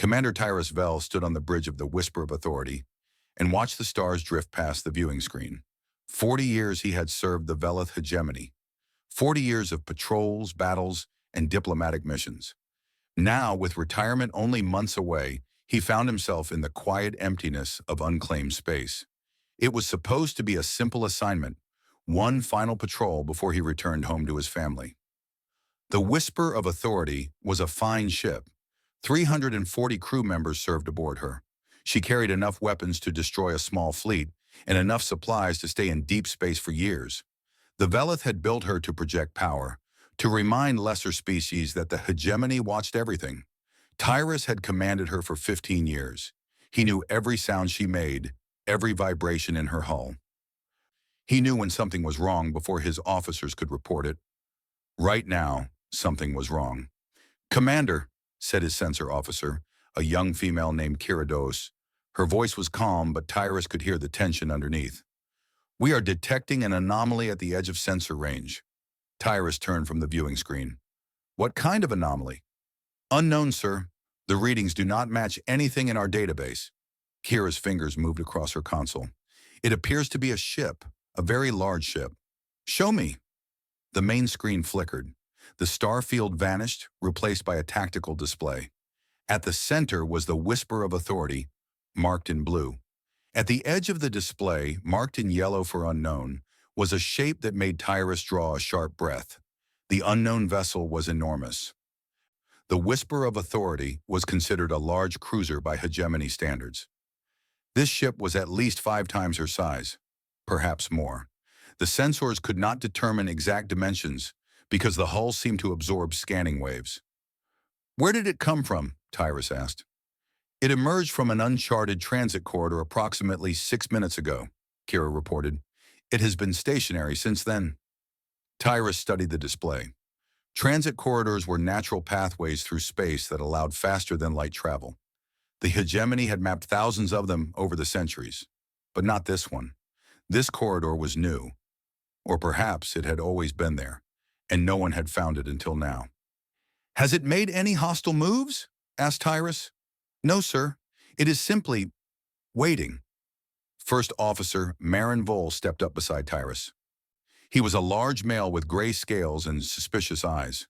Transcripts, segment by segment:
Commander Tyrus Vell stood on the bridge of the Whisper of Authority and watched the stars drift past the viewing screen. 40 years he had served the Velith hegemony. 40 years of patrols, battles, and diplomatic missions. Now, with retirement only months away, he found himself in the quiet emptiness of unclaimed space. It was supposed to be a simple assignment, one final patrol before he returned home to his family. The Whisper of Authority was a fine ship. 340 crew members served aboard her. She carried enough weapons to destroy a small fleet and enough supplies to stay in deep space for years. The Velith had built her to project power, to remind lesser species that the hegemony watched everything. Tyrus had commanded her for 15 years. He knew every sound she made, every vibration in her hull. He knew when something was wrong before his officers could report it. Right now, something was wrong. "Commander," said his sensor officer, a young female named Kirados. Her voice was calm, but Tyrus could hear the tension underneath. "We are detecting an anomaly at the edge of sensor range." Tyrus turned from the viewing screen. "What kind of anomaly?" "Unknown, sir. The readings do not match anything in our database." Kira's fingers moved across her console. "It appears to be a ship, a very large ship." "Show me." The main screen flickered. The star field vanished, replaced by a tactical display. At the center was the Whisper of Authority, marked in blue. At the edge of the display, marked in yellow for unknown, was a shape that made Tyrus draw a sharp breath. The unknown vessel was enormous. The Whisper of Authority was considered a large cruiser by hegemony standards. This ship was at least 5 times her size, perhaps more. The sensors could not determine exact dimensions because the hull seemed to absorb scanning waves. "Where did it come from?" Tyrus asked. "It emerged from an uncharted transit corridor approximately 6 minutes ago," Kira reported. "It has been stationary since then." Tyrus studied the display. Transit corridors were natural pathways through space that allowed faster-than-light travel. The hegemony had mapped thousands of them over the centuries, but not this one. This corridor was new, or perhaps it had always been there, and no one had found it until now. "Has it made any hostile moves?" asked Tyrus. "No, sir. It is simply waiting." First Officer Marin Vol stepped up beside Tyrus. He was a large male with gray scales and suspicious eyes.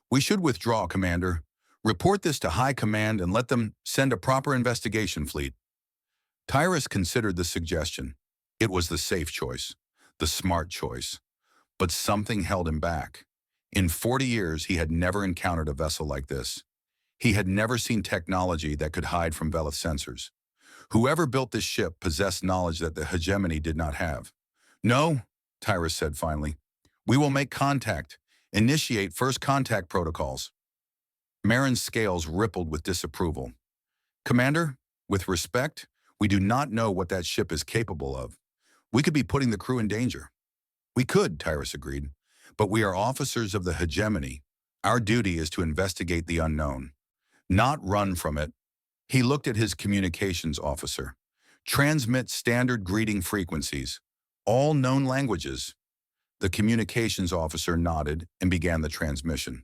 "We should withdraw, Commander. Report this to High Command and let them send a proper investigation fleet." Tyrus considered the suggestion. It was the safe choice, the smart choice. But something held him back. In 40 years, he had never encountered a vessel like this. He had never seen technology that could hide from Velith sensors. Whoever built this ship possessed knowledge that the hegemony did not have. "No," Tyrus said finally. "We will make contact. Initiate first contact protocols." Marin's scales rippled with disapproval. "Commander, with respect, we do not know what that ship is capable of. We could be putting the crew in danger." "We could," Tyrus agreed. "But we are officers of the hegemony. Our duty is to investigate the unknown, not run from it." He looked at his communications officer. "Transmit standard greeting frequencies. All known languages." The communications officer nodded and began the transmission.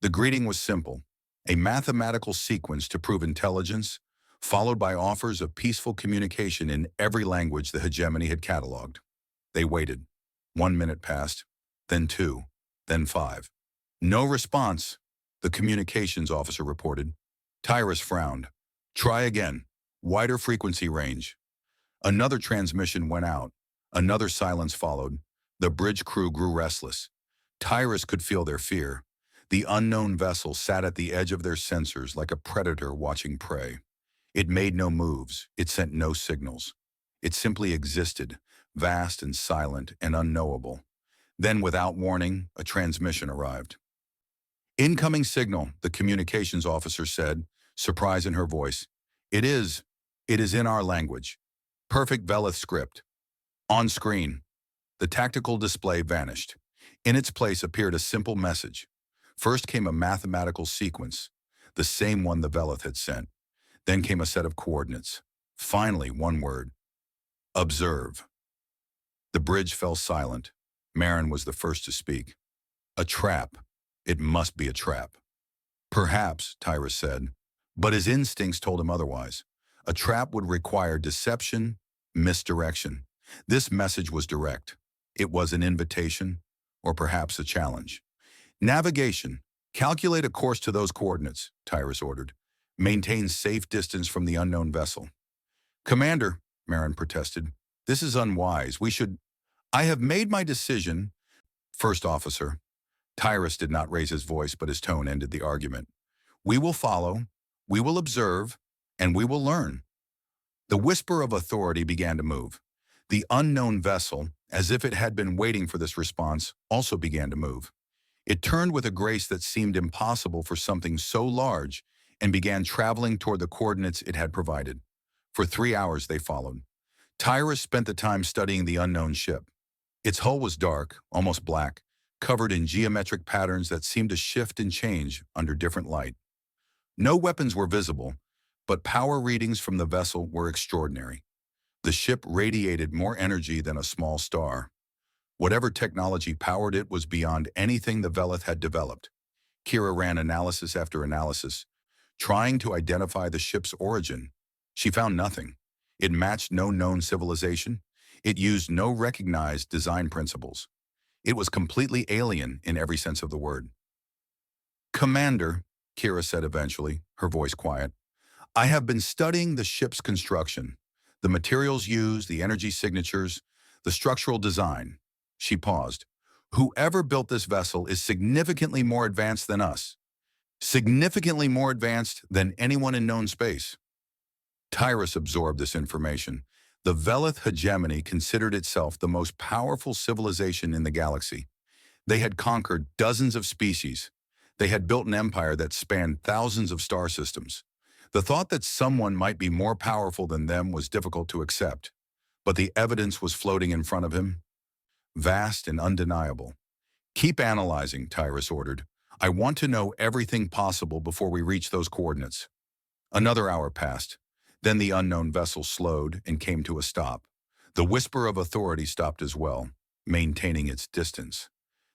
The greeting was simple, a mathematical sequence to prove intelligence, followed by offers of peaceful communication in every language the hegemony had cataloged. They waited. 1 minute passed, then 2, then 5. "No response," the communications officer reported. Tyrus frowned. "Try again. Wider frequency range." Another transmission went out. Another silence followed. The bridge crew grew restless. Tyrus could feel their fear. The unknown vessel sat at the edge of their sensors like a predator watching prey. It made no moves. It sent no signals. It simply existed, vast and silent and unknowable. Then, without warning, a transmission arrived. "Incoming signal," the communications officer said, surprise in her voice. It is in our language. Perfect Velith script." On screen, the tactical display vanished. In its place appeared a simple message. First came a mathematical sequence, the same one the Velith had sent. Then came a set of coordinates. Finally, one word. "Observe." The bridge fell silent. Marin was the first to speak. "A trap. It must be a trap." "Perhaps," Tyrus said, But his instincts told him otherwise. A trap would require deception, misdirection. This message was direct. It was an invitation, or perhaps a challenge. Navigation. Calculate a course to those coordinates, Tyrus ordered. Maintain safe distance from the unknown vessel. Commander, Marin protested, this is unwise. We should... I have made my decision. First officer. Tyrus did not raise his voice, but his tone ended the argument. We will follow, we will observe, and we will learn. The whisper of authority began to move. The unknown vessel, as if it had been waiting for this response, also began to move. It turned with a grace that seemed impossible for something so large and began traveling toward the coordinates it had provided. For 3 hours they followed. Tyrus spent the time studying the unknown ship. Its hull was dark, almost black, covered in geometric patterns that seemed to shift and change under different light. No weapons were visible, but power readings from the vessel were extraordinary. The ship radiated more energy than a small star. Whatever technology powered it was beyond anything the Velith had developed. Kira ran analysis after analysis, trying to identify the ship's origin. She found nothing. It matched no known civilization. It used no recognized design principles. It was completely alien in every sense of the word. Commander, Kira said eventually, her voice quiet, I have been studying the ship's construction, the materials used, the energy signatures, the structural design. She paused. Whoever built this vessel is significantly more advanced than us. Significantly more advanced than anyone in known space. Tyrus absorbed this information. The Velith hegemony considered itself the most powerful civilization in the galaxy. They had conquered dozens of species. They had built an empire that spanned thousands of star systems. The thought that someone might be more powerful than them was difficult to accept, but the evidence was floating in front of him, vast and undeniable. Keep analyzing, Tyrus ordered. I want to know everything possible before we reach those coordinates. Another hour passed. Then the unknown vessel slowed and came to a stop. The whisper of authority stopped as well, maintaining its distance.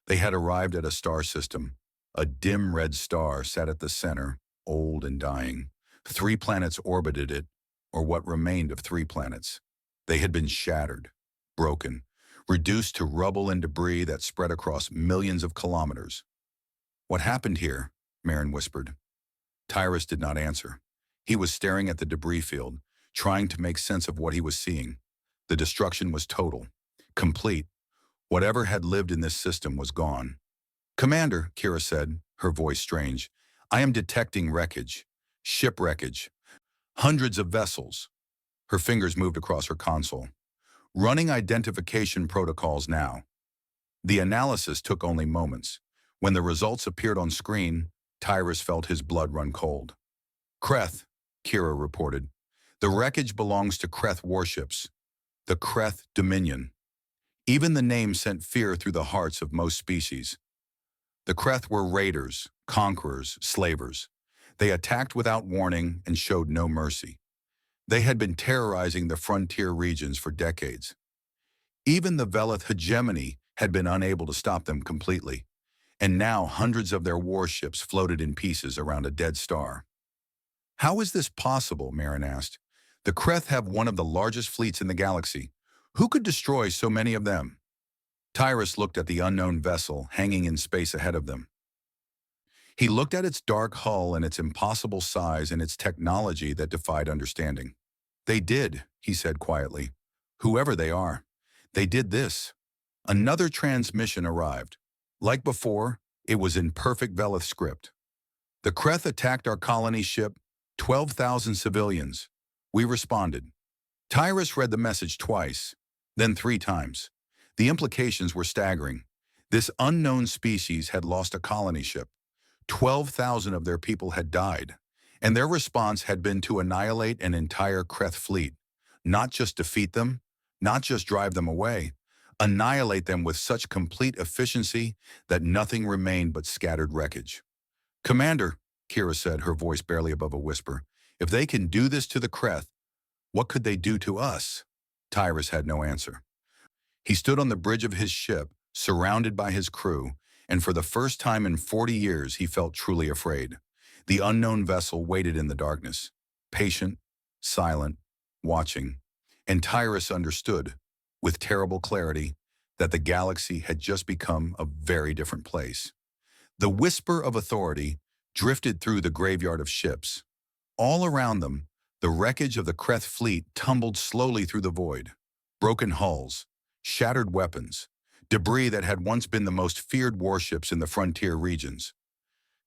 They had arrived at a star system. A dim red star sat at the center, old and dying. 3 planets orbited it, or what remained of 3 planets. They had been shattered, broken, reduced to rubble and debris that spread across millions of kilometers. What happened here? Marin whispered. Tyrus did not answer. He was staring at the debris field, trying to make sense of what he was seeing. The destruction was total, complete. Whatever had lived in this system was gone. Commander, Kira said, her voice strange, I am detecting wreckage, ship wreckage, hundreds of vessels. Her fingers moved across her console. Running identification protocols now. The analysis took only moments. When the results appeared on screen, Tyrus felt his blood run cold. Kreth, Kira reported. The wreckage belongs to Kreth warships, the Kreth Dominion. Even the name sent fear through the hearts of most species. The Kreth were raiders, conquerors, slavers. They attacked without warning and showed no mercy. They had been terrorizing the frontier regions for decades. Even the Velith hegemony had been unable to stop them completely, and now hundreds of their warships floated in pieces around a dead star. How is this possible? Marin asked. The Kreth have one of the largest fleets in the galaxy. Who could destroy so many of them? Tyrus looked at the unknown vessel hanging in space ahead of them. He looked at its dark hull and its impossible size and its technology that defied understanding. They did, he said quietly. Whoever they are, they did this. Another transmission arrived. Like before, it was in perfect Velith script. The Kreth attacked our colony ship, 12,000 civilians. We responded. Tyrus read the message twice, then 3 times. The implications were staggering. This unknown species had lost a colony ship. 12,000 of their people had died, and their response had been to annihilate an entire Kreth fleet. Not just defeat them, not just drive them away, annihilate them with such complete efficiency that nothing remained but scattered wreckage. Commander, Kira said, her voice barely above a whisper, if they can do this to the Kreth, what could they do to us? Tyrus had no answer. He stood on the bridge of his ship, surrounded by his crew, and for the first time in 40 years he felt truly afraid. The unknown vessel waited in the darkness, patient, silent, watching, and Tyrus understood, with terrible clarity, that the galaxy had just become a very different place. The whisper of authority drifted through the graveyard of ships. All around them, the wreckage of the Kreth fleet tumbled slowly through the void. Broken hulls, shattered weapons, debris that had once been the most feared warships in the frontier regions.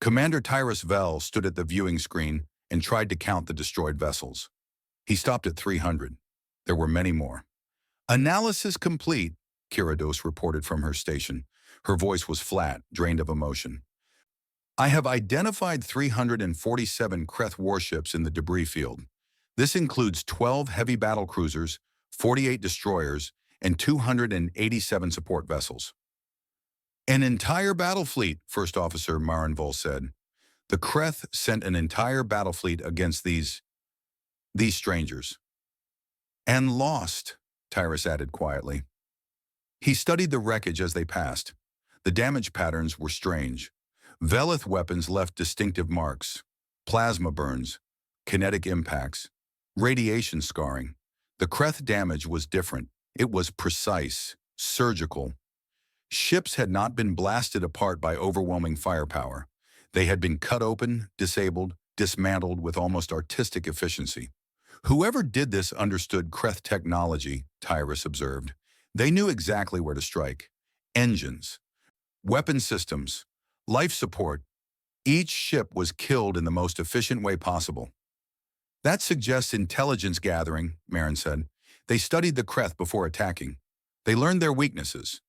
Commander Tyrus Vell stood at the viewing screen and tried to count the destroyed vessels. He stopped at 300. There were many more. Analysis complete, Kirados reported from her station. Her voice was flat, drained of emotion. I have identified 347 Kreth warships in the debris field. This includes 12 heavy battlecruisers, 48 destroyers, and 287 support vessels. An entire battle fleet, First Officer Marinvol said. The Kreth sent an entire battle fleet against these strangers. And lost, Tyrus added quietly. He studied the wreckage as they passed. The damage patterns were strange. Velith weapons left distinctive marks, plasma burns, kinetic impacts, radiation scarring. The Kreth damage was different. It was precise, surgical. Ships had not been blasted apart by overwhelming firepower. They had been cut open, disabled, dismantled with almost artistic efficiency. Whoever did this understood Kreth technology, Tyrus observed. They knew exactly where to strike. Engines, weapon systems, life support. Each ship was killed in the most efficient way possible. That suggests intelligence gathering, Marin said. They studied the Kreth before attacking. They learned their weaknesses.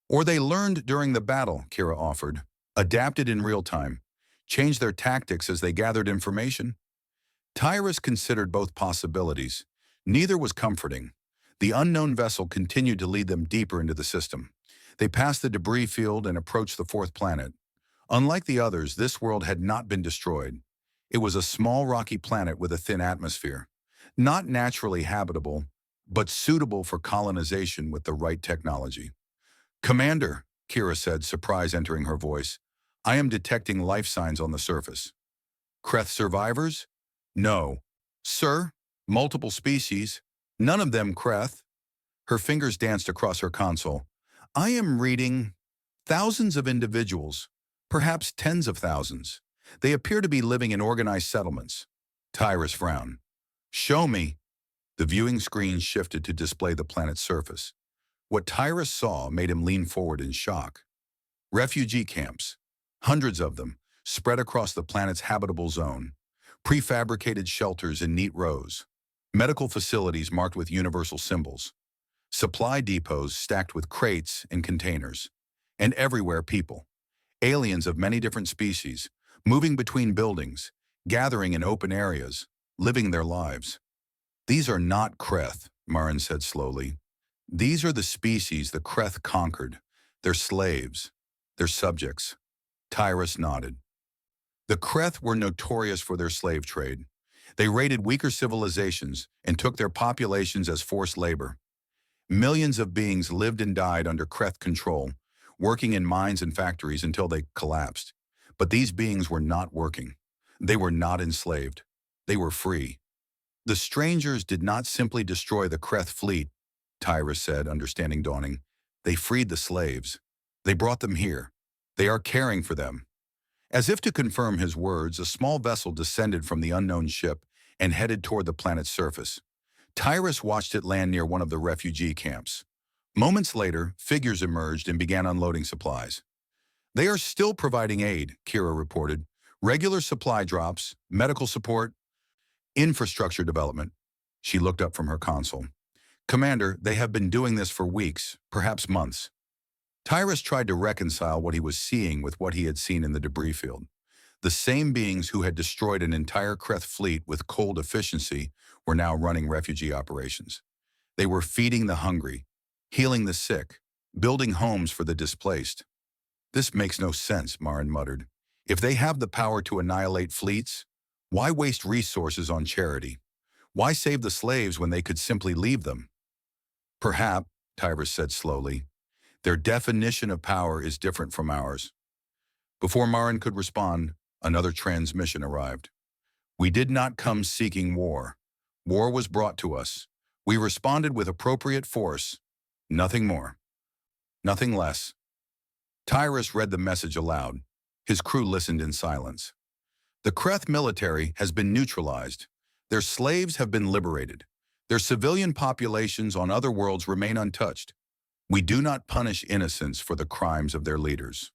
Or they learned during the battle, Kira offered, adapted in real time, changed their tactics as they gathered information. Tyrus considered both possibilities. Neither was comforting. The unknown vessel continued to lead them deeper into the system. They passed the debris field and approached the fourth planet. Unlike the others, this world had not been destroyed. It was a small rocky planet with a thin atmosphere. Not naturally habitable, but suitable for colonization with the right technology. Commander, Kira said, surprise entering her voice, I am detecting life signs on the surface. Kreth survivors? No. Sir, multiple species. None of them Kreth. Her fingers danced across her console. I am reading thousands of individuals, perhaps tens of thousands. They appear to be living in organized settlements. Tyrus frowned. Show me. The viewing screen shifted to display the planet's surface. What Tyrus saw made him lean forward in shock. Refugee camps, hundreds of them, spread across the planet's habitable zone. Prefabricated shelters in neat rows. Medical facilities marked with universal symbols. Supply depots stacked with crates and containers. And everywhere people. Aliens of many different species, moving between buildings, gathering in open areas, living their lives. These are not Kreth, Marin said slowly. These are the species the Kreth conquered. They're slaves. They're subjects. Tyrus nodded. The Kreth were notorious for their slave trade. They raided weaker civilizations and took their populations as forced labor. Millions of beings lived and died under Kreth control, working in mines and factories until they collapsed. But these beings were not working. They were not enslaved. They were free. The strangers did not simply destroy the Kreth fleet, Tyrus said, understanding dawning. They freed the slaves. They brought them here. They are caring for them. As if to confirm his words, a small vessel descended from the unknown ship and headed toward the planet's surface. Tyrus watched it land near one of the refugee camps. Moments later, figures emerged and began unloading supplies. They are still providing aid, Kira reported. Regular supply drops, medical support, infrastructure development. She looked up from her console. Commander, they have been doing this for weeks, perhaps months. Tyrus tried to reconcile what he was seeing with what he had seen in the debris field. The same beings who had destroyed an entire Kreth fleet with cold efficiency were now running refugee operations. They were feeding the hungry, healing the sick, building homes for the displaced. This makes no sense, Marin muttered. If they have the power to annihilate fleets, why waste resources on charity? Why save the slaves when they could simply leave them? Perhaps, Tyrus said slowly, their definition of power is different from ours. Before Marin could respond, Another transmission arrived. We did not come seeking war. War was brought to us. We responded with appropriate force. Nothing more. Nothing less. Tyrus read the message aloud. His crew listened in silence. The Kreth military has been neutralized. Their slaves have been liberated. Their civilian populations on other worlds remain untouched. We do not punish innocents for the crimes of their leaders.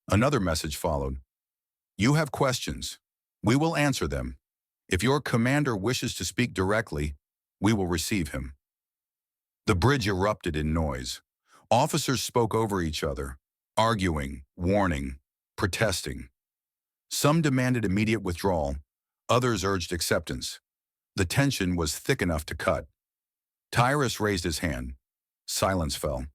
Another message followed. You have questions. We will answer them. If your commander wishes to speak directly, we will receive him. The bridge erupted in noise. Officers spoke over each other, arguing, warning, protesting. Some demanded immediate withdrawal. Others urged acceptance. The tension was thick enough to cut. Tyrus raised his hand. Silence fell.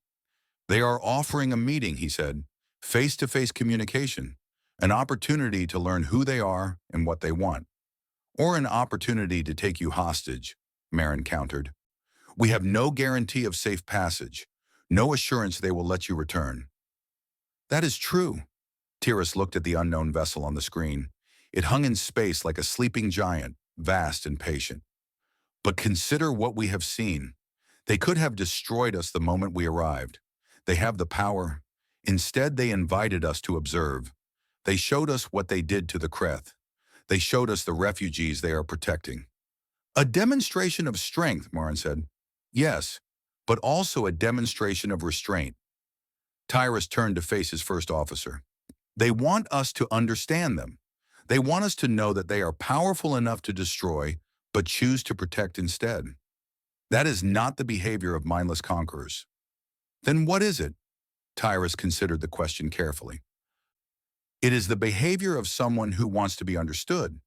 They are offering a meeting, he said. Face-to-face communication. An opportunity to learn who they are and what they want. Or an opportunity to take you hostage, Marin countered. We have no guarantee of safe passage. No assurance they will let you return. That is true. Tyrus looked at the unknown vessel on the screen. It hung in space like a sleeping giant, vast and patient. But consider what we have seen. They could have destroyed us the moment we arrived. They have the power. Instead, they invited us to observe. They showed us what they did to the Kreth. They showed us the refugees they are protecting. A demonstration of strength, Marin said. Yes, but also a demonstration of restraint. Tyrus turned to face his first officer. They want us to understand them. They want us to know that they are powerful enough to destroy, but choose to protect instead. That is not the behavior of mindless conquerors. Then what is it? Tyrus considered the question carefully. It is the behavior of someone who wants to be understood,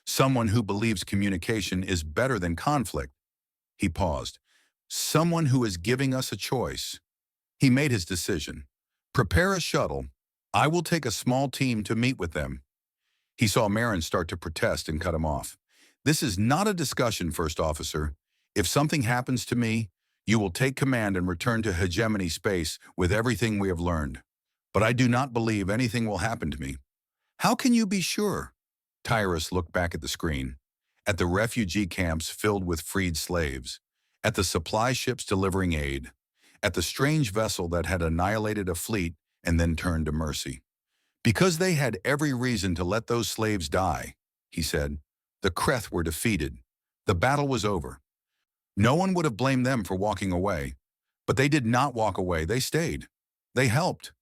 someone who believes communication is better than conflict. He paused. Someone who is giving us a choice. He made his decision. Prepare a shuttle. I will take a small team to meet with them. He saw Marin start to protest and cut him off. This is not a discussion, First Officer. If something happens to me, you will take command and return to hegemony space with everything we have learned. But I do not believe anything will happen to me. How can you be sure? Tyrus looked back at the screen, at the refugee camps filled with freed slaves, at the supply ships delivering aid, at the strange vessel that had annihilated a fleet and then turned to mercy. Because they had every reason to let those slaves die, he said. The Kreth were defeated. The battle was over. No one would have blamed them for walking away. But they did not walk away, they stayed. They helped.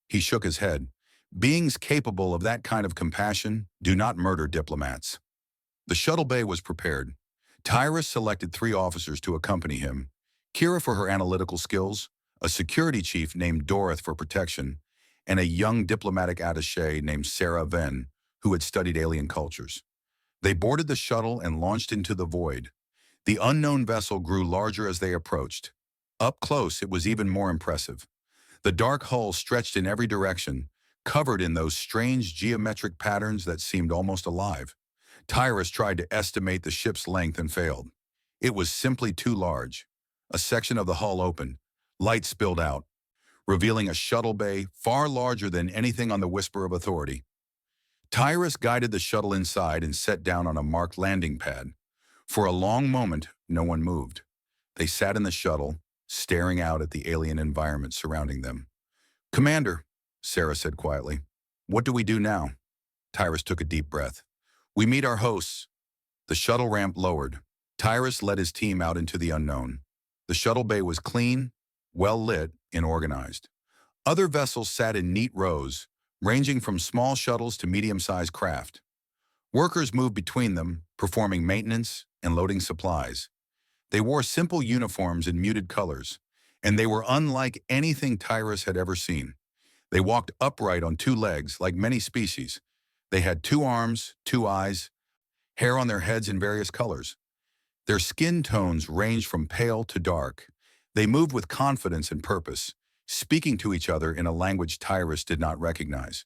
He shook his head. Beings capable of that kind of compassion do not murder diplomats. The shuttle bay was prepared. Tyrus selected 3 officers to accompany him. Kira for her analytical skills, a security chief named Dorothy for protection, and a young diplomatic attaché named Sarah Venn, who had studied alien cultures. They boarded the shuttle and launched into the void. The unknown vessel grew larger as they approached. Up close, it was even more impressive. The dark hull stretched in every direction, covered in those strange geometric patterns that seemed almost alive. Tyrus tried to estimate the ship's length and failed. It was simply too large. A section of the hull opened. Light spilled out, revealing a shuttle bay far larger than anything on the Whisper of Authority. Tyrus guided the shuttle inside and sat down on a marked landing pad. For a long moment, no one moved. They sat in the shuttle, staring out at the alien environment surrounding them. Commander, Sarah said quietly, what do we do now? Tyrus took a deep breath. We meet our hosts. The shuttle ramp lowered. Tyrus led his team out into the unknown. The shuttle bay was clean, well-lit, and organized. Other vessels sat in neat rows, ranging from small shuttles to medium-sized craft. Workers moved between them, performing maintenance and loading supplies. They wore simple uniforms in muted colors, and they were unlike anything Tyrus had ever seen. They walked upright on 2 legs, like many species. They had 2 arms, 2 eyes, hair on their heads in various colors. Their skin tones ranged from pale to dark. They moved with confidence and purpose, speaking to each other in a language Tyrus did not recognize.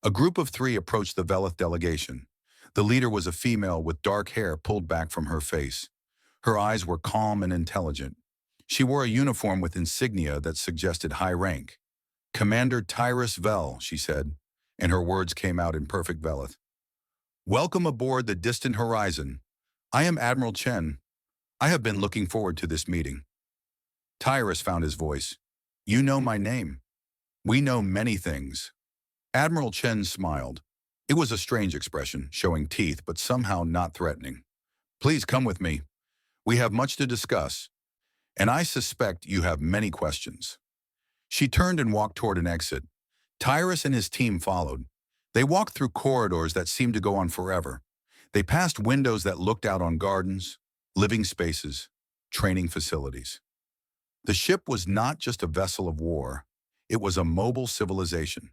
A group of 3 approached the Velith delegation. The leader was a female with dark hair pulled back from her face. Her eyes were calm and intelligent. She wore a uniform with insignia that suggested high rank. Commander Tyrus Vel, she said, and her words came out in perfect Velith. Welcome aboard the distant horizon. I am Admiral Chen. I have been looking forward to this meeting. Tyrus found his voice. You know my name. We know many things. Admiral Chen smiled. It was a strange expression, showing teeth but somehow not threatening. Please come with me. We have much to discuss, and I suspect you have many questions. She turned and walked toward an exit. Tyrus and his team followed. They walked through corridors that seemed to go on forever. They passed windows that looked out on gardens, living spaces, training facilities. The ship was not just a vessel of war. It was a mobile civilization.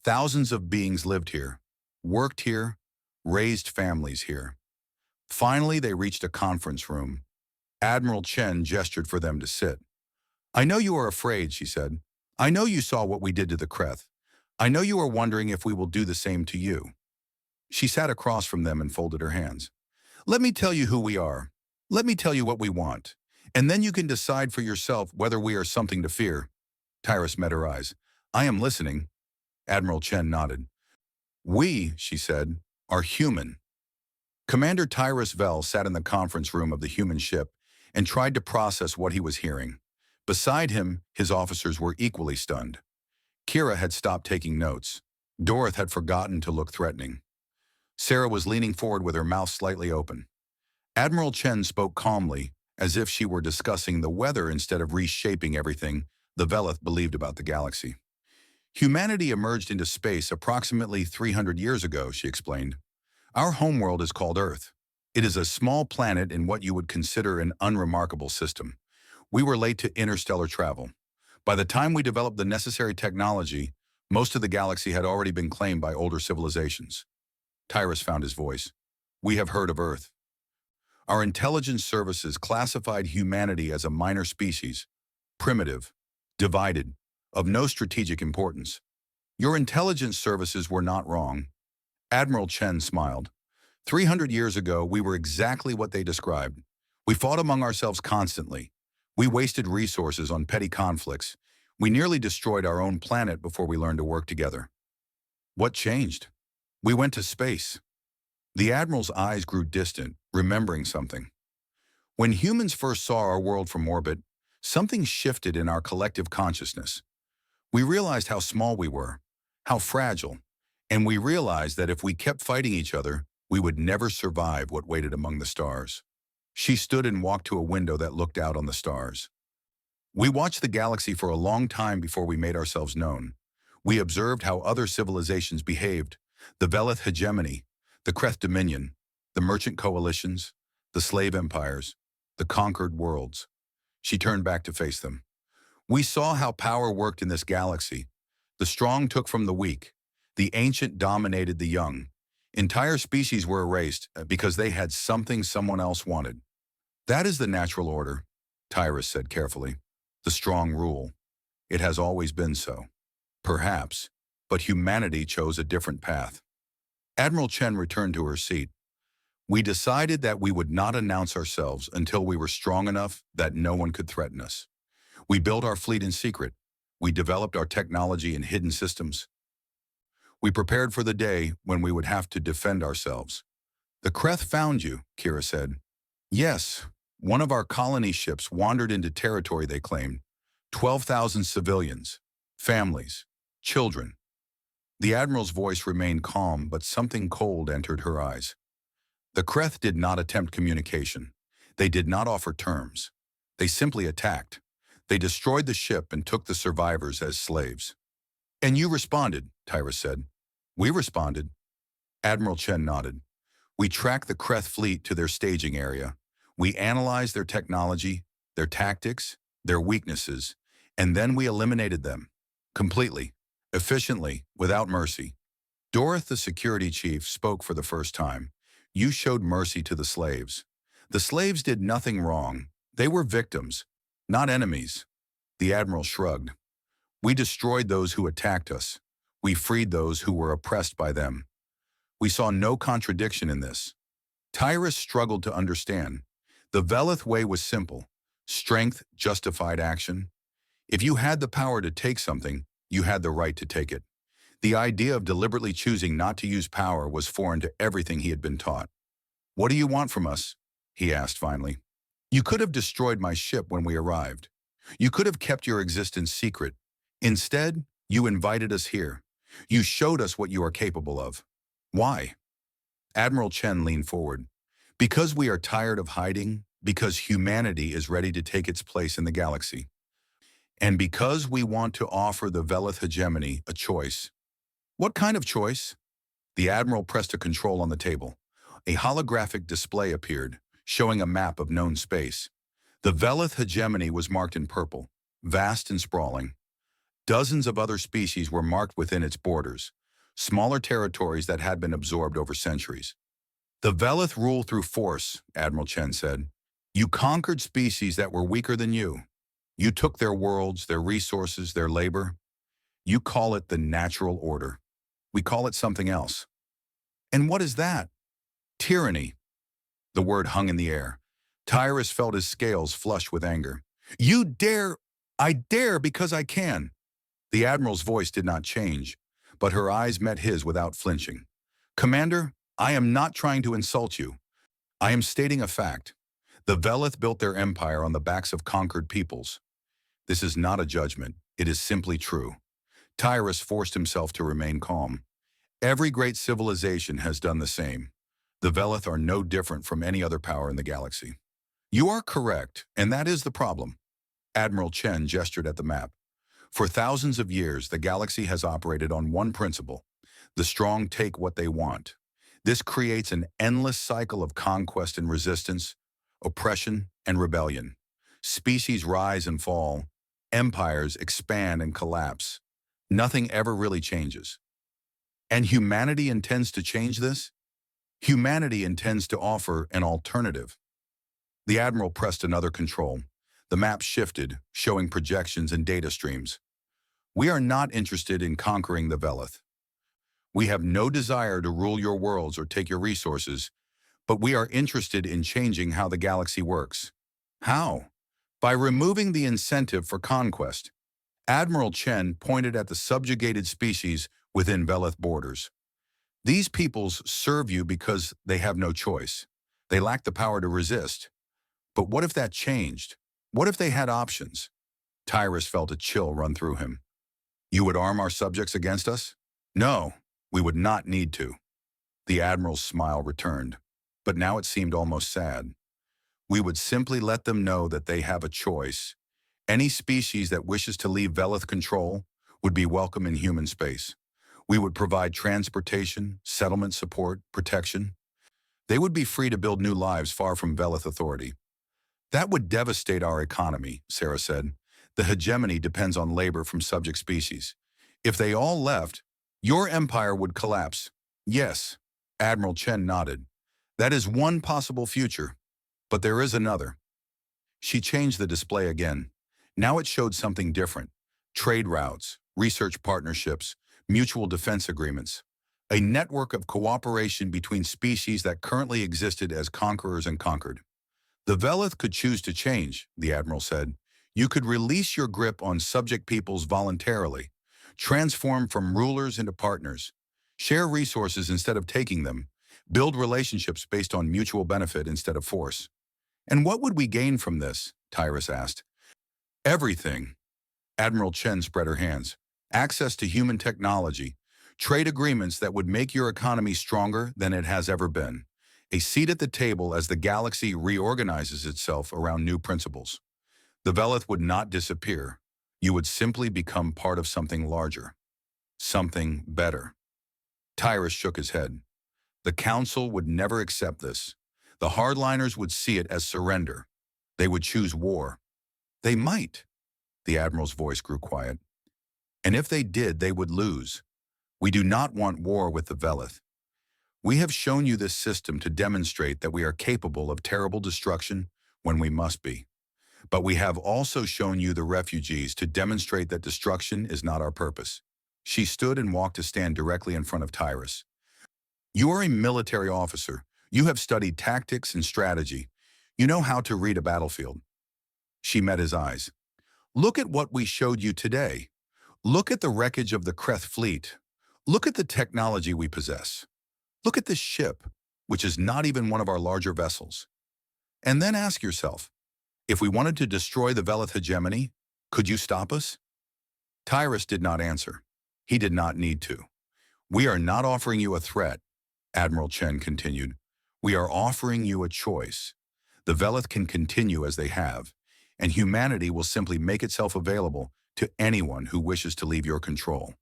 Thousands of beings lived here, worked here, raised families here. Finally, they reached a conference room. Admiral Chen gestured for them to sit. I know you are afraid, she said. I know you saw what we did to the Kreth. I know you are wondering if we will do the same to you. She sat across from them and folded her hands. Let me tell you who we are. Let me tell you what we want. And then you can decide for yourself whether we are something to fear. Tyrus met her eyes. I am listening. Admiral Chen nodded. We, she said, are human. Commander Tyrus Vell sat in the conference room of the human ship and tried to process what he was hearing. Beside him, his officers were equally stunned. Kira had stopped taking notes. Dorothy had forgotten to look threatening. Sarah was leaning forward with her mouth slightly open. Admiral Chen spoke calmly, as if she were discussing the weather instead of reshaping everything the Velith believed about the galaxy. Humanity emerged into space approximately 300 years ago, she explained. Our homeworld is called Earth. It is a small planet in what you would consider an unremarkable system. We were late to interstellar travel. By the time we developed the necessary technology, most of the galaxy had already been claimed by older civilizations. Tyrus found his voice. We have heard of Earth. Our intelligence services classified humanity as a minor species, primitive, divided, of no strategic importance. Your intelligence services were not wrong. Admiral Chen smiled. 300 years ago, we were exactly what they described. We fought among ourselves constantly. We wasted resources on petty conflicts. We nearly destroyed our own planet before we learned to work together. What changed? We went to space. The Admiral's eyes grew distant, remembering something. When humans first saw our world from orbit, something shifted in our collective consciousness. We realized how small we were, how fragile, and we realized that if we kept fighting each other, we would never survive what waited among the stars. She stood and walked to a window that looked out on the stars. We watched the galaxy for a long time before we made ourselves known. We observed how other civilizations behaved, the Velith hegemony, the Kreth dominion, the merchant coalitions, the slave empires, the conquered worlds. She turned back to face them. We saw how power worked in this galaxy. The strong took from the weak. The ancient dominated the young. Entire species were erased because they had something someone else wanted. That is the natural order, Tyrus said carefully. The strong rule. It has always been so. Perhaps, but humanity chose a different path. Admiral Chen returned to her seat. We decided that we would not announce ourselves until we were strong enough that no one could threaten us. We built our fleet in secret. We developed our technology in hidden systems. We prepared for the day when we would have to defend ourselves. The Kreth found you, Kira said. Yes, one of our colony ships wandered into territory they claimed. 12,000 civilians, families, children. The Admiral's voice remained calm, but something cold entered her eyes. The Kreth did not attempt communication. They did not offer terms. They simply attacked. They destroyed the ship and took the survivors as slaves. And you responded, Tyrus said. We responded. Admiral Chen nodded. We tracked the Kreth fleet to their staging area. We analyzed their technology, their tactics, their weaknesses, and then we eliminated them. Completely, efficiently, without mercy. Dorothy, the security chief, spoke for the first time. You showed mercy to the slaves. The slaves did nothing wrong. They were victims, not enemies. The Admiral shrugged. We destroyed those who attacked us. We freed those who were oppressed by them. We saw no contradiction in this. Tyrus struggled to understand. The Velith way was simple. Strength justified action. If you had the power to take something, you had the right to take it. The idea of deliberately choosing not to use power was foreign to everything he had been taught. "What do you want from us?" he asked finally. "You could have destroyed my ship when we arrived. You could have kept your existence secret. Instead, you invited us here. You showed us what you are capable of. Why?" Admiral Chen leaned forward. "Because we are tired of hiding, because humanity is ready to take its place in the galaxy, and because we want to offer the Velith hegemony a choice." "What kind of choice?" The Admiral pressed a control on the table. A holographic display appeared, showing a map of known space. The Velith hegemony was marked in purple, vast and sprawling. Dozens of other species were marked within its borders, smaller territories that had been absorbed over centuries. "The Velith rule through force," Admiral Chen said. "You conquered species that were weaker than you. You took their worlds, their resources, their labor. You call it the natural order. We call it something else." "And what is that?" "Tyranny." The word hung in the air. Tyrus felt his scales flush with anger. "You dare! I dare because I can." The Admiral's voice did not change, but her eyes met his without flinching. "Commander, I am not trying to insult you. I am stating a fact. The Velith built their empire on the backs of conquered peoples. This is not a judgment. It is simply true." Tyrus forced himself to remain calm. "Every great civilization has done the same. The Velith are no different from any other power in the galaxy." "You are correct, and that is the problem." Admiral Chen gestured at the map. "For thousands of years, the galaxy has operated on one principle: the strong take what they want. This creates an endless cycle of conquest and resistance, oppression and rebellion. Species rise and fall, empires expand and collapse. Nothing ever really changes. And humanity intends to change this? Humanity intends to offer an alternative." The Admiral pressed another control. The map shifted, showing projections and data streams. "We are not interested in conquering the Velith. We have no desire to rule your worlds or take your resources, but we are interested in changing how the galaxy works." "How?" "By removing the incentive for conquest." Admiral Chen pointed at the subjugated species within Velith borders. "These peoples serve you because they have no choice. They lack the power to resist. But what if that changed? What if they had options?" Tyrus felt a chill run through him. "You would arm our subjects against us?" "No, we would not need to." The Admiral's smile returned, but now it seemed almost sad. "We would simply let them know that they have a choice. Any species that wishes to leave Velith control would be welcome in human space. We would provide transportation, settlement support, protection. They would be free to build new lives far from Velith authority." "That would devastate our economy," Sarah said. "The hegemony depends on labor from subject species. If they all left, your empire would collapse." "Yes," Admiral Chen nodded. "That is one possible future, but there is another." She changed the display again. Now it showed something different: trade routes, research partnerships, mutual defense agreements. A network of cooperation between species that currently existed as conquerors and conquered. "The Velith could choose to change," the Admiral said. "You could release your grip on subject peoples voluntarily, transform from rulers into partners, share resources instead of taking them, build relationships based on mutual benefit instead of force." "And what would we gain from this?" Tyrus asked. "Everything." Admiral Chen spread her hands. "Access to human technology, trade agreements that would make your economy stronger than it has ever been, a seat at the table as the galaxy reorganizes itself around new principles. The Velith would not disappear. You would simply become part of something larger, something better." Tyrus shook his head. "The Council would never accept this. The hardliners would see it as surrender. They would choose war." "They might." The Admiral's voice grew quiet. "And if they did, they would lose. We do not want war with the Velith. We have shown you this system to demonstrate that we are capable of terrible destruction when we must be. But we have also shown you the refugees to demonstrate that destruction is not our purpose." She stood and walked to stand directly in front of Tyrus. "You are a military officer. You have studied tactics and strategy. You know how to read a battlefield." She met his eyes. "Look at what we showed you today. Look at the wreckage of the Kreth fleet. Look at the technology we possess. Look at this ship, which is not even one of our larger vessels. And then ask yourself, if we wanted to destroy the Velith hegemony, could you stop us? Tyrus did not answer. He did not need to. We are not offering you a threat, Admiral Chen continued. We are offering you a choice. The Velith can continue as they have, and humanity will simply make itself available to anyone who wishes to leave your control.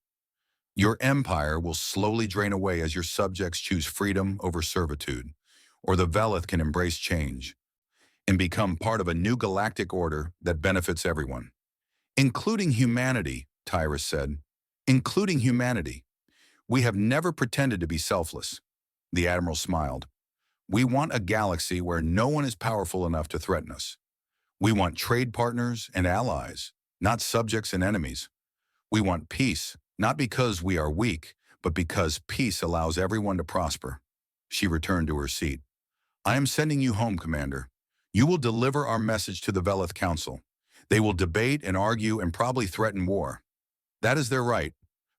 Your empire will slowly drain away as your subjects choose freedom over servitude, or the Velith can embrace change and become part of a new galactic order that benefits everyone. Including humanity, Tyrus said. Including humanity. We have never pretended to be selfless. The Admiral smiled. We want a galaxy where no one is powerful enough to threaten us. We want trade partners and allies, not subjects and enemies. We want peace, not because we are weak, but because peace allows everyone to prosper. She returned to her seat. I am sending you home, Commander. You will deliver our message to the Velith Council. They will debate and argue and probably threaten war. That is their right,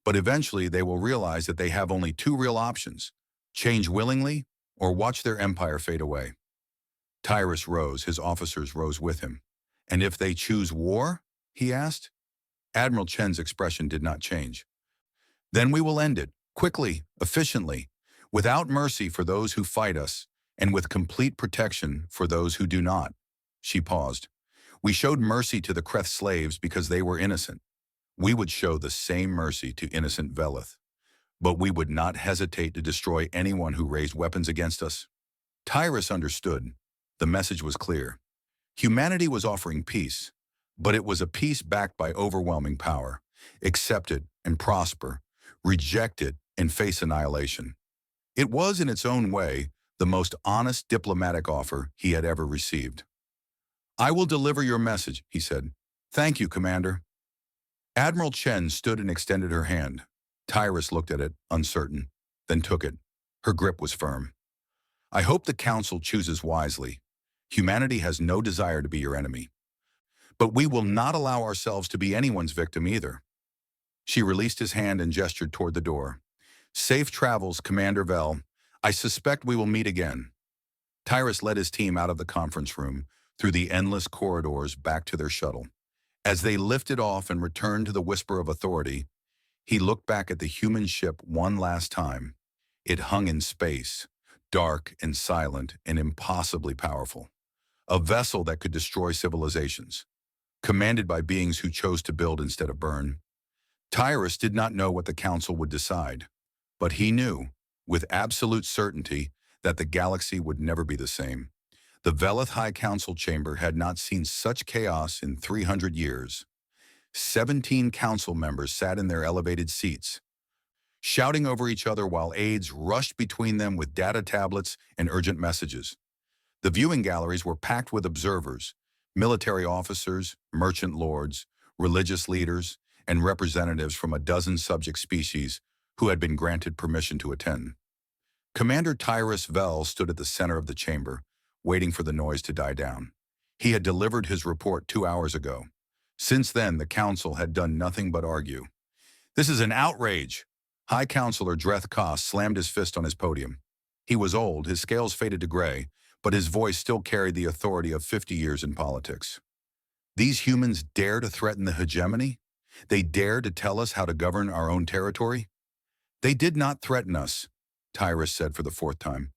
but eventually they will realize that they have only two real options: change willingly or watch their empire fade away. Tyrus rose, his officers rose with him. And if they choose war? He asked. Admiral Chen's expression did not change. Then we will end it, quickly, efficiently, without mercy for those who fight us, and with complete protection for those who do not. She paused. We showed mercy to the Kreth slaves because they were innocent. We would show the same mercy to innocent Velith. But we would not hesitate to destroy anyone who raised weapons against us. Tyrus understood. The message was clear. Humanity was offering peace, but it was a peace backed by overwhelming power. Accept it and prosper. Reject it and face annihilation. It was, in its own way, the most honest diplomatic offer he had ever received. I will deliver your message, he said. Thank you, Commander. Admiral Chen stood and extended her hand. Tyrus looked at it, uncertain, then took it. Her grip was firm. I hope the Council chooses wisely. Humanity has no desire to be your enemy. But we will not allow ourselves to be anyone's victim either. She released his hand and gestured toward the door. Safe travels, Commander Vel. I suspect we will meet again. Tyrus led his team out of the conference room, through the endless corridors back to their shuttle. As they lifted off and returned to the Whisper of Authority, he looked back at the human ship one last time. It hung in space, dark and silent and impossibly powerful. A vessel that could destroy civilizations, commanded by beings who chose to build instead of burn. Tyrus did not know what the Council would decide, but he knew, with absolute certainty, that the galaxy would never be the same. The Velith High Council chamber had not seen such chaos in 300 years. 17 council members sat in their elevated seats, shouting over each other while aides rushed between them with data tablets and urgent messages. The viewing galleries were packed with observers, military officers, merchant lords, religious leaders, and representatives from a dozen subject species who had been granted permission to attend. Commander Tyrus Vel stood at the center of the chamber, waiting for the noise to die down. He had delivered his report 2 hours ago. Since then, the council had done nothing but argue. This is an outrage! High Counselor Dreth Koss slammed his fist on his podium. He was old, his scales faded to gray, but his voice still carried the authority of 50 years in politics. These humans dare to threaten the hegemony? They dare to tell us how to govern our own territory? They did not threaten us, Tyrus said for the 4th time.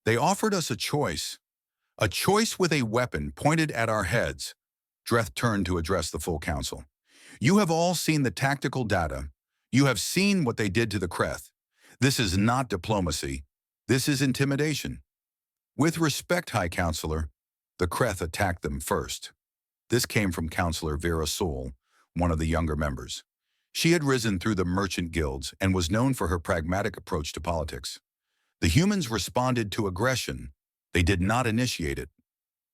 They offered us a choice with a weapon pointed at our heads. Dreth turned to address the full council. You have all seen the tactical data. You have seen what they did to the Kreth. This is not diplomacy. This is intimidation. With respect, High Counselor, the Kreth attacked them first. This came from Counselor Vera Soul, one of the younger members. She had risen through the merchant guilds and was known for her pragmatic approach to politics. The humans responded to aggression. They did not initiate it.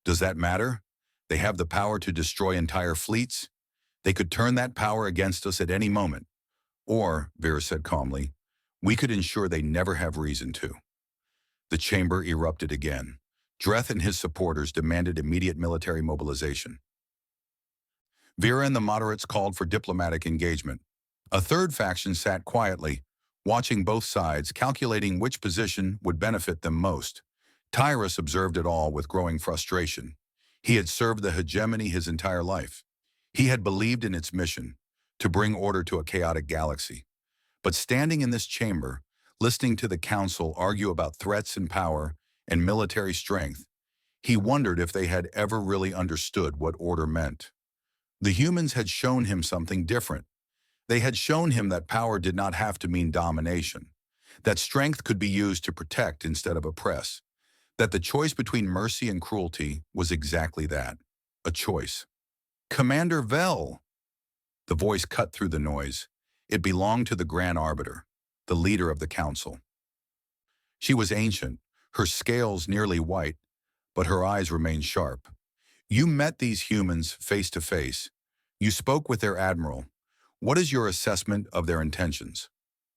Does that matter? They have the power to destroy entire fleets. They could turn that power against us at any moment. Or, Vera said calmly, we could ensure they never have reason to. The chamber erupted again. Dreth and his supporters demanded immediate military mobilization. Vera and the moderates called for diplomatic engagement. A third faction sat quietly, watching both sides, calculating which position would benefit them most. Tyrus observed it all with growing frustration. He had served the hegemony his entire life. He had believed in its mission, to bring order to a chaotic galaxy. But standing in this chamber, listening to the council argue about threats and power and military strength, he wondered if they had ever really understood what order meant. The humans had shown him something different. They had shown him that power did not have to mean domination, that strength could be used to protect instead of oppress, that the choice between mercy and cruelty was exactly that, a choice. Commander Vell! The voice cut through the noise. It belonged to the Grand Arbiter, the leader of the council. She was ancient, her scales nearly white, but her eyes remained sharp. You met these humans face to face. You spoke with their admiral. What is your assessment of their intentions?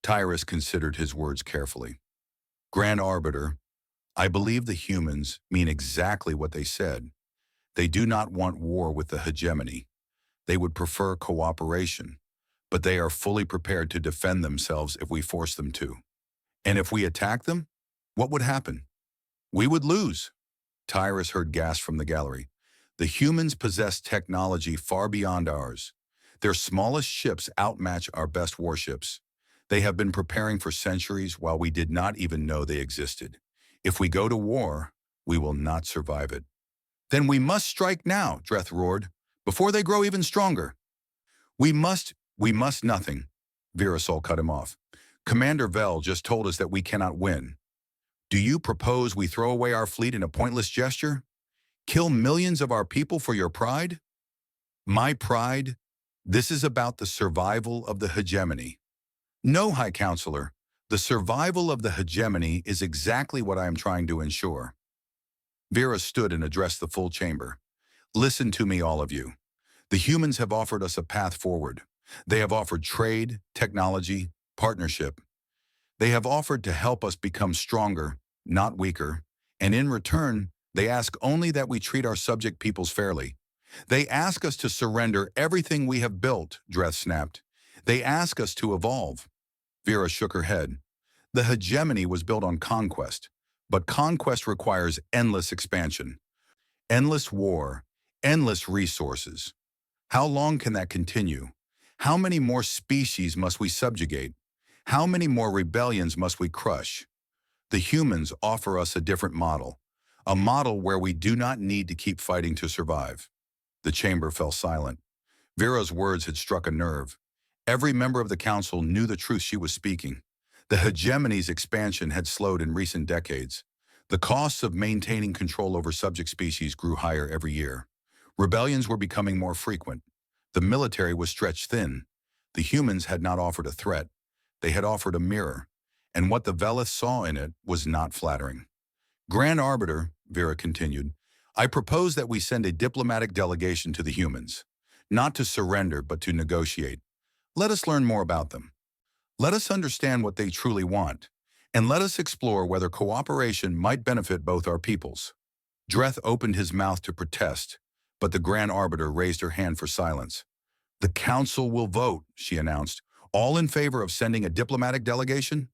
Tyrus considered his words carefully. Grand Arbiter, I believe the humans mean exactly what they said. They do not want war with the hegemony. They would prefer cooperation, but they are fully prepared to defend themselves if we force them to. And if we attack them, what would happen? We would lose. Tyrus heard gasps from the gallery. The humans possess technology far beyond ours. Their smallest ships outmatch our best warships. They have been preparing for centuries while we did not even know they existed. If we go to war, we will not survive it. Then we must strike now, Dreth roared, before they grow even stronger. We must nothing. Virasol cut him off. Commander Vell just told us that we cannot win. Do you propose we throw away our fleet in a pointless gesture? Kill millions of our people for your pride? My pride? This is about the survival of the hegemony. No, High Counselor, the survival of the hegemony is exactly what I am trying to ensure. Vera stood and addressed the full chamber. Listen to me, all of you. The humans have offered us a path forward. They have offered trade, technology, partnership. They have offered to help us become stronger, not weaker, and in return, they ask only that we treat our subject peoples fairly. They ask us to surrender everything we have built, Dreth snapped. They ask us to evolve. Vera shook her head. The hegemony was built on conquest, but conquest requires endless expansion, endless war, endless resources. How long can that continue? How many more species must we subjugate? How many more rebellions must we crush? The humans offer us a different model, a model where we do not need to keep fighting to survive. The chamber fell silent. Vera's words had struck a nerve. Every member of the council knew the truth she was speaking. The hegemony's expansion had slowed in recent decades. The costs of maintaining control over subject species grew higher every year. Rebellions were becoming more frequent. The military was stretched thin. The humans had not offered a threat. They had offered a mirror, and what the Velith saw in it was not flattering. Grand Arbiter, Vera continued, I propose that we send a diplomatic delegation to the humans, not to surrender but to negotiate. Let us learn more about them. Let us understand what they truly want, and let us explore whether cooperation might benefit both our peoples. Dreth opened his mouth to protest, but the Grand Arbiter raised her hand for silence. The council will vote, she announced. All in favor of sending a diplomatic delegation?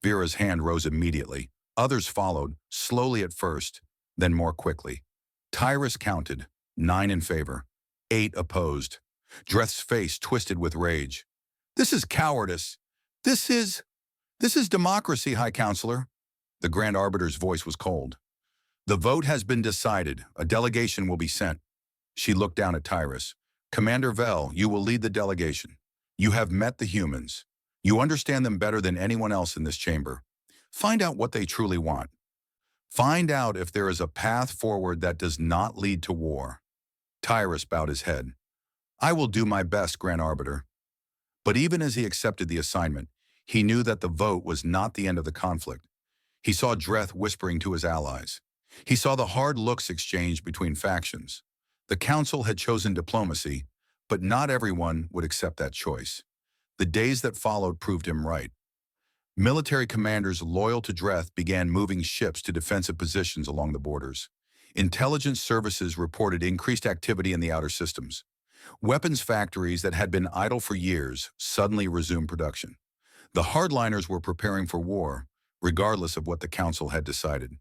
Vera's hand rose immediately. Others followed, slowly at first, then more quickly. Tyrus counted, 9 in favor, 8 opposed. Dreth's face twisted with rage. This is cowardice. This is democracy, High Counselor. The Grand Arbiter's voice was cold. The vote has been decided. A delegation will be sent. She looked down at Tyrus. Commander Vell, you will lead the delegation. You have met the humans. You understand them better than anyone else in this chamber. Find out what they truly want. Find out if there is a path forward that does not lead to war. Tyrus bowed his head. I will do my best, Grand Arbiter. But even as he accepted the assignment, he knew that the vote was not the end of the conflict. He saw Dreth whispering to his allies. He saw the hard looks exchanged between factions. The council had chosen diplomacy, but not everyone would accept that choice. The days that followed proved him right. Military commanders loyal to Dreth began moving ships to defensive positions along the borders. Intelligence services reported increased activity in the outer systems. Weapons factories that had been idle for years suddenly resumed production. The hardliners were preparing for war, regardless of what the council had decided.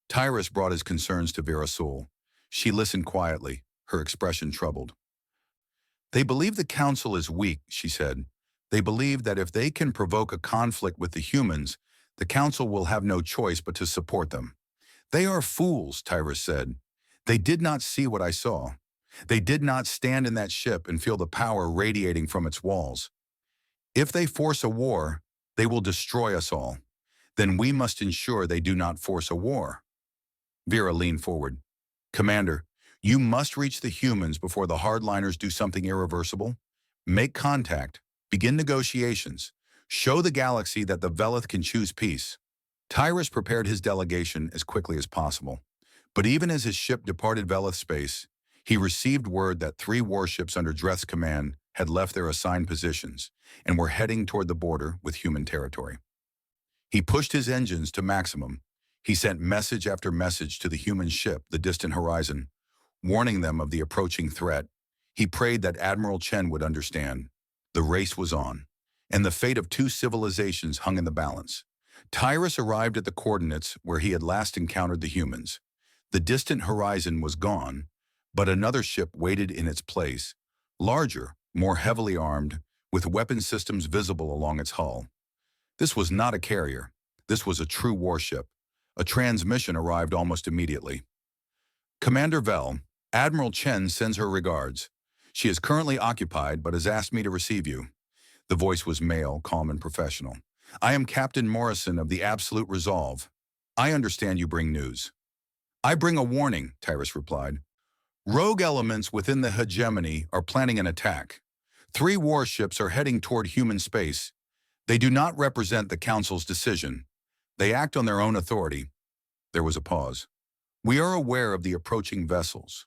Tyrus brought his concerns to Vera Soul. She listened quietly, her expression troubled. They believe the council is weak, she said. They believe that if they can provoke a conflict with the humans, the council will have no choice but to support them. They are fools, Tyrus said. They did not see what I saw. They did not stand in that ship and feel the power radiating from its walls. If they force a war, they will destroy us all. Then we must ensure they do not force a war. Vera leaned forward. Commander, you must reach the humans before the hardliners do something irreversible. Make contact, begin negotiations, show the galaxy that the Velith can choose peace. Tyrus prepared his delegation as quickly as possible. But even as his ship departed Velith space, he received word that 3 warships under Dreth's command had left their assigned positions and were heading toward the border with human territory. He pushed his engines to maximum. He sent message after message to the human ship, the distant horizon, warning them of the approaching threat. He prayed that Admiral Chen would understand. The race was on, and the fate of 2 civilizations hung in the balance. Tyrus arrived at the coordinates where he had last encountered the humans. The distant horizon was gone, but another ship waited in its place, larger, more heavily armed, with weapon systems visible along its hull. This was not a carrier. This was a true warship. A transmission arrived almost immediately. Commander Vel, Admiral Chen sends her regards. She is currently occupied but has asked me to receive you. The voice was male, calm and professional. I am Captain Morrison of the Absolute Resolve. I understand you bring news. I bring a warning, Tyrus replied. Rogue elements within the hegemony are planning an attack. 3 warships are heading toward human space. They do not represent the Council's decision. They act on their own authority. There was a pause. We are aware of the approaching vessels.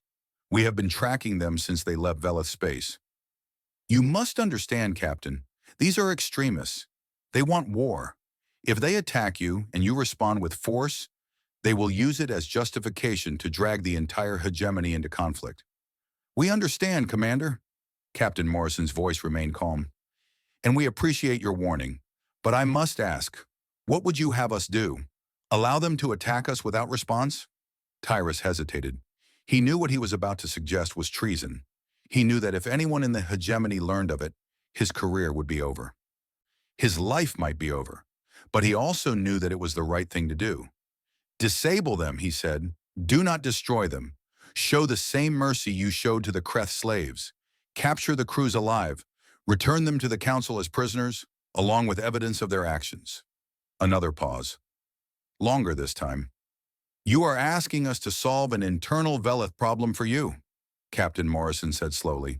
We have been tracking them since they left Velith space. You must understand, Captain, these are extremists. They want war. If they attack you and you respond with force, they will use it as justification to drag the entire hegemony into conflict. We understand, Commander. Captain Morrison's voice remained calm. And we appreciate your warning. But I must ask, what would you have us do? Allow them to attack us without response? Tyrus hesitated. He knew what he was about to suggest was treason. He knew that if anyone in the hegemony learned of it, his career would be over. His life might be over. But he also knew that it was the right thing to do. Disable them, he said. Do not destroy them. Show the same mercy you showed to the Kreth slaves. Capture the crews alive. Return them to the Council as prisoners, along with evidence of their actions. Another pause. Longer this time. You are asking us to solve an internal Velith problem for you, Captain Morrison said slowly.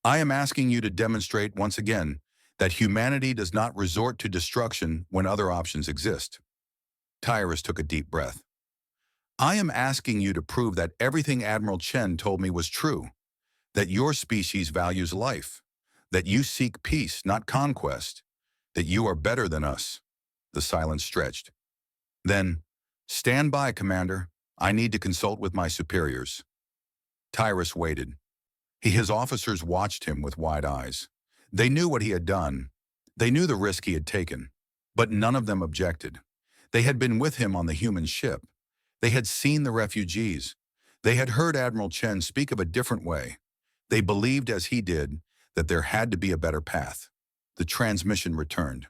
I am asking you to demonstrate once again that humanity does not resort to destruction when other options exist. Tyrus took a deep breath. I am asking you to prove that everything Admiral Chen told me was true, that your species values life, that you seek peace, not conquest, that you are better than us. The silence stretched. Then, stand by, Commander. I need to consult with my superiors. Tyrus waited. His officers watched him with wide eyes. They knew what he had done. They knew the risk he had taken. But none of them objected. They had been with him on the human ship. They had seen the refugees. They had heard Admiral Chen speak of a different way. They believed, as he did, that there had to be a better path. The transmission returned.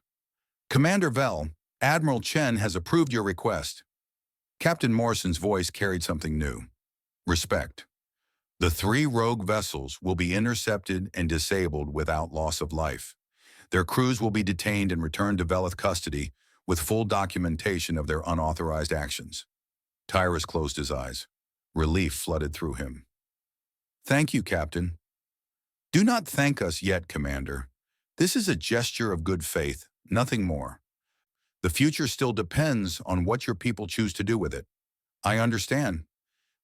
Commander Vel, Admiral Chen has approved your request. Captain Morrison's voice carried something new. Respect. The 3 rogue vessels will be intercepted and disabled without loss of life. Their crews will be detained and returned to Velith custody with full documentation of their unauthorized actions. Tyrus closed his eyes. Relief flooded through him. Thank you, Captain. Do not thank us yet, Commander. This is a gesture of good faith, nothing more. The future still depends on what your people choose to do with it. I understand.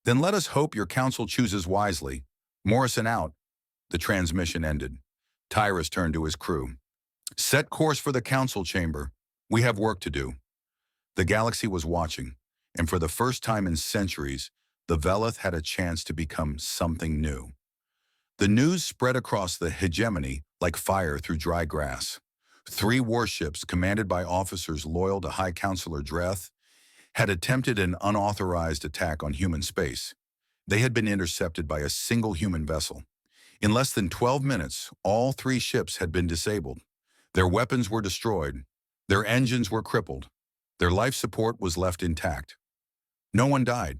Then let us hope your council chooses wisely. Morrison out. The transmission ended. Tyrus turned to his crew. Set course for the council chamber. We have work to do. The galaxy was watching, and for the first time in centuries, the Velith had a chance to become something new. The news spread across the hegemony like fire through dry grass. 3 warships commanded by officers loyal to High Counselor Dreth had attempted an unauthorized attack on human space. They had been intercepted by a single human vessel. In less than 12 minutes, all 3 ships had been disabled. Their weapons were destroyed. Their engines were crippled. Their life support was left intact. No one died.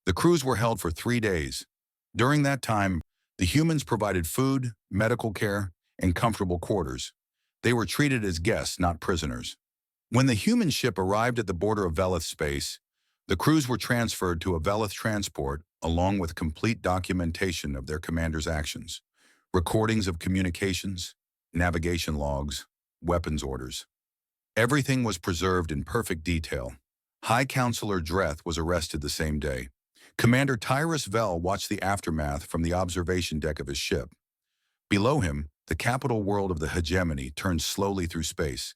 The crews were held for 3 days. During that time, the humans provided food, medical care, and comfortable quarters. They were treated as guests, not prisoners. When the human ship arrived at the border of Velith space, the crews were transferred to a Velith transport along with complete documentation of their commander's actions, recordings of communications, navigation logs, weapons orders. Everything was preserved in perfect detail. High Counselor Dreth was arrested the same day. Commander Tyrus Vel watched the aftermath from the observation deck of his ship. Below him, the capital world of the hegemony turned slowly through space.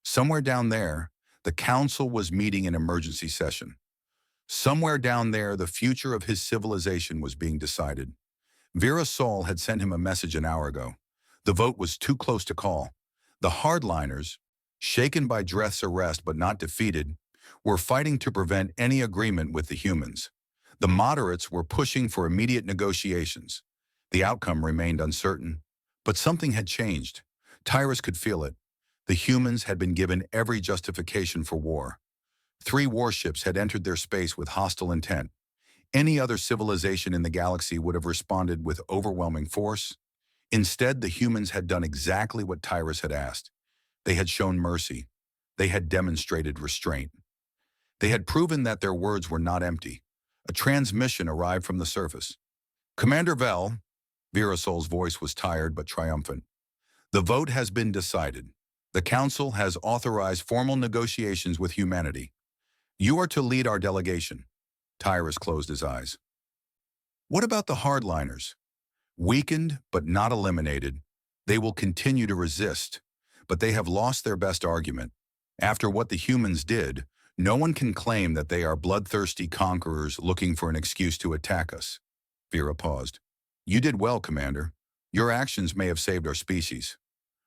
Somewhere down there, the council was meeting in emergency session. Somewhere down there, the future of his civilization was being decided. Vera Sol had sent him a message an hour ago. The vote was too close to call. The hardliners, shaken by Dreth's arrest but not defeated, were fighting to prevent any agreement with the humans. The moderates were pushing for immediate negotiations. The outcome remained uncertain, but something had changed. Tyrus could feel it. The humans had been given every justification for war. 3 warships had entered their space with hostile intent. Any other civilization in the galaxy would have responded with overwhelming force. Instead, the humans had done exactly what Tyrus had asked. They had shown mercy. They had demonstrated restraint. They had proven that their words were not empty. A transmission arrived from the surface. Commander Vel, Vera Sol's voice was tired but triumphant. The vote has been decided. The Council has authorized formal negotiations with humanity. You are to lead our delegation. Tyrus closed his eyes. What about the hardliners? Weakened but not eliminated, they will continue to resist, but they have lost their best argument. After what the humans did, no one can claim that they are bloodthirsty conquerors looking for an excuse to attack us. Vera paused. You did well, Commander. Your actions may have saved our species.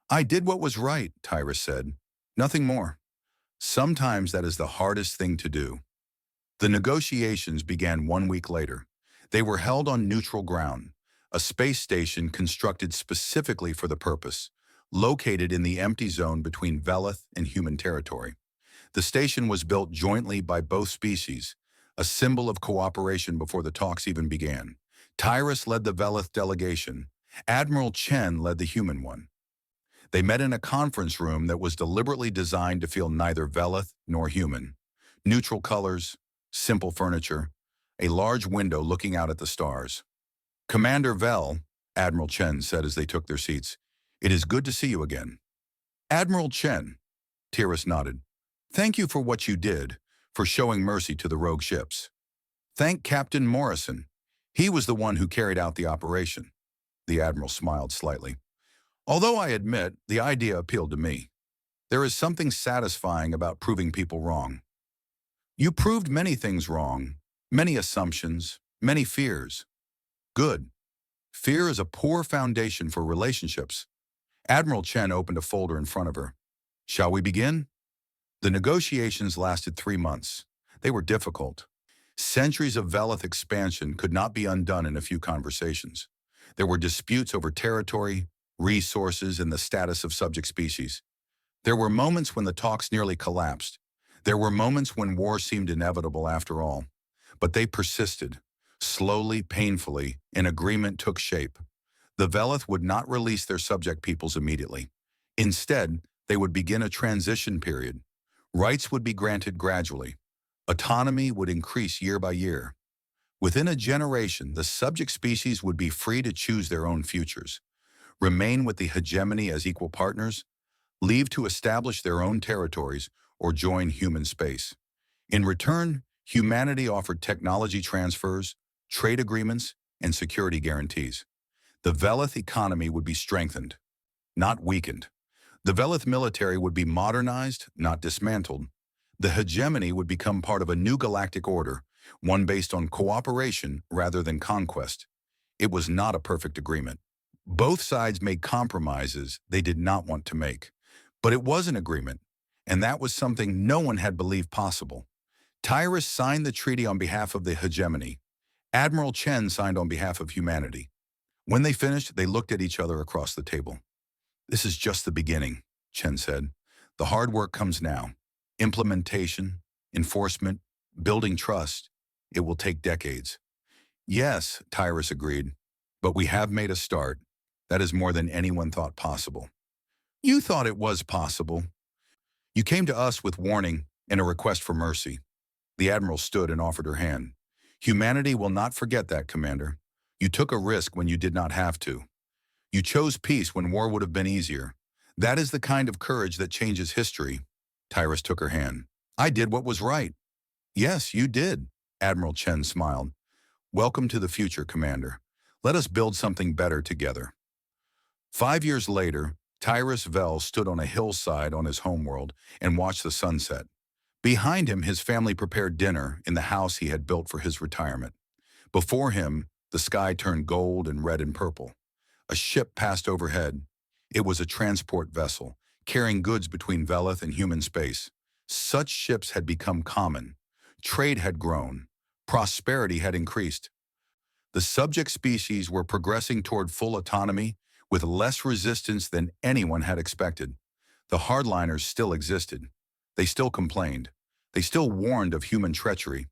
I did what was right, Tyrus said. Nothing more. Sometimes that is the hardest thing to do. The negotiations began 1 week later. They were held on neutral ground, a space station constructed specifically for the purpose, located in the empty zone between Velith and human territory. The station was built jointly by both species, a symbol of cooperation before the talks even began. Tyrus led the Velith delegation. Admiral Chen led the human one. They met in a conference room that was deliberately designed to feel neither Velith nor human. Neutral colors, simple furniture, a large window looking out at the stars. Commander Vel, Admiral Chen said as they took their seats, it is good to see you again. Admiral Chen, Tyrus nodded. Thank you for what you did, for showing mercy to the rogue ships. Thank Captain Morrison. He was the one who carried out the operation. The Admiral smiled slightly. Although I admit, the idea appealed to me. There is something satisfying about proving people wrong. You proved many things wrong, many assumptions, many fears. Good. Fear is a poor foundation for relationships. Admiral Chen opened a folder in front of her. Shall we begin? The negotiations lasted 3 months. They were difficult. Centuries of Velith expansion could not be undone in a few conversations. There were disputes over territory, resources, and the status of subject species. There were moments when the talks nearly collapsed. There were moments when war seemed inevitable after all. But they persisted. Slowly, painfully, an agreement took shape. The Velith would not release their subject peoples immediately. Instead, they would begin a transition period. Rights would be granted gradually. Autonomy would increase year by year. Within a generation, the subject species would be free to choose their own futures, remain with the hegemony as equal partners, leave to establish their own territories, or join human space. In return, humanity offered technology transfers, trade agreements, and security guarantees. The Velith economy would be strengthened, not weakened. The Velith military would be modernized, not dismantled. The hegemony would become part of a new galactic order, one based on cooperation rather than conquest. It was not a perfect agreement. Both sides made compromises they did not want to make. But it was an agreement, and that was something no one had believed possible. Tyrus signed the treaty on behalf of the hegemony. Admiral Chen signed on behalf of humanity. When they finished, they looked at each other across the table. "This is just the beginning," Chen said. "The hard work comes now. Implementation, enforcement, building trust. It will take decades." "Yes," Tyrus agreed, "but we have made a start. That is more than anyone thought possible." "You thought it was possible. You came to us with warning and a request for mercy." The Admiral stood and offered her hand. "Humanity will not forget that, Commander. You took a risk when you did not have to. You chose peace when war would have been easier. That is the kind of courage that changes history." Tyrus took her hand. "I did what was right." "Yes, you did," Admiral Chen smiled. "Welcome to the future, Commander. Let us build something better together." 5 years later, Tyrus Vell stood on a hillside on his homeworld and watched the sunset. Behind him, his family prepared dinner in the house he had built for his retirement. Before him, the sky turned gold and red and purple. A ship passed overhead. It was a transport vessel, carrying goods between Velith and human space. Such ships had become common. Trade had grown. Prosperity had increased. The subject species were progressing toward full autonomy with less resistance than anyone had expected. The hardliners still existed. They still complained. They still warned of human treachery.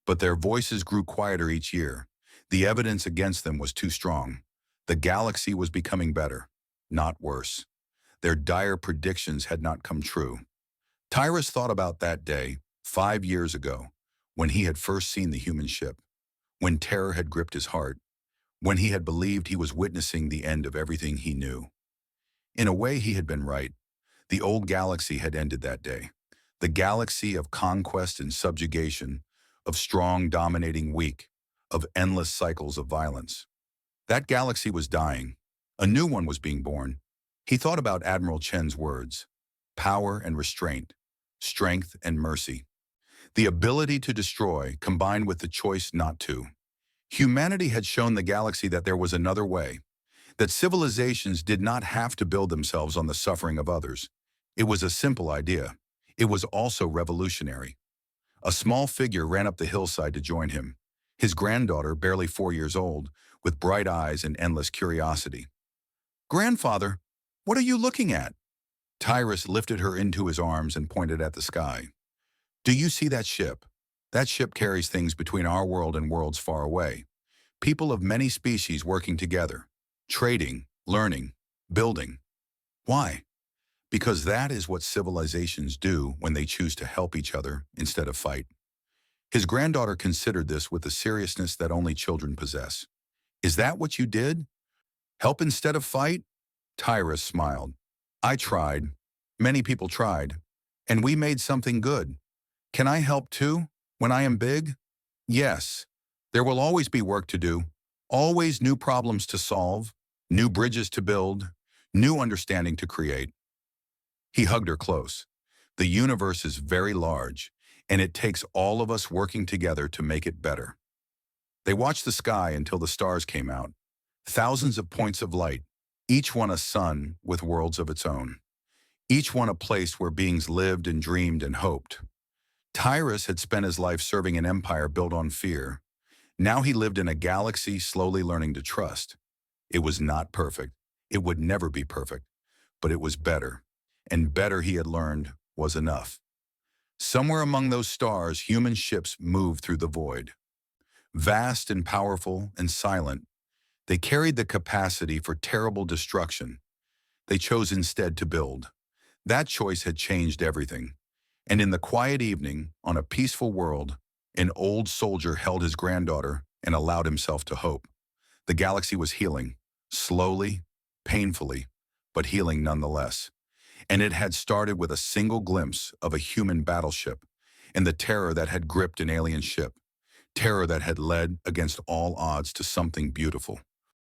But their voices grew quieter each year. The evidence against them was too strong. The galaxy was becoming better, not worse. Their dire predictions had not come true. Tyrus thought about that day, 5 years ago, when he had first seen the human ship, when terror had gripped his heart, when he had believed he was witnessing the end of everything he knew. In a way, he had been right. The old galaxy had ended that day. The galaxy of conquest and subjugation, of strong dominating weak, of endless cycles of violence. That galaxy was dying. A new one was being born. He thought about Admiral Chen's words: power and restraint, strength and mercy. The ability to destroy combined with the choice not to. Humanity had shown the galaxy that there was another way, that civilizations did not have to build themselves on the suffering of others. It was a simple idea. It was also revolutionary. A small figure ran up the hillside to join him, his granddaughter, barely 4 years old, with bright eyes and endless curiosity. "Grandfather, what are you looking at?" Tyrus lifted her into his arms and pointed at the sky. "Do you see that ship? That ship carries things between our world and worlds far away. People of many species working together, trading, learning, building. Why? Because that is what civilizations do when they choose to help each other instead of fight." His granddaughter considered this with the seriousness that only children possess. "Is that what you did? Help instead of fight?" Tyrus smiled. "I tried. Many people tried. And we made something good. Can I help too, when I am big? Yes. There will always be work to do. Always new problems to solve, new bridges to build, new understanding to create." He hugged her close. "The universe is very large, and it takes all of us working together to make it better." They watched the sky until the stars came out. Thousands of points of light, each one a sun with worlds of its own. Each one a place where beings lived and dreamed and hoped. Tyrus had spent his life serving an empire built on fear. Now he lived in a galaxy slowly learning to trust. It was not perfect. It would never be perfect. But it was better. And better, he had learned, was enough. Somewhere among those stars, human ships moved through the void. Vast and powerful and silent, they carried the capacity for terrible destruction. They chose instead to build. That choice had changed everything. And in the quiet evening, on a peaceful world, an old soldier held his granddaughter and allowed himself to hope. The galaxy was healing, slowly, painfully, but healing nonetheless. And it had started with a single glimpse of a human battleship and the terror that had gripped an alien ship, terror that had led against all odds to something beautiful.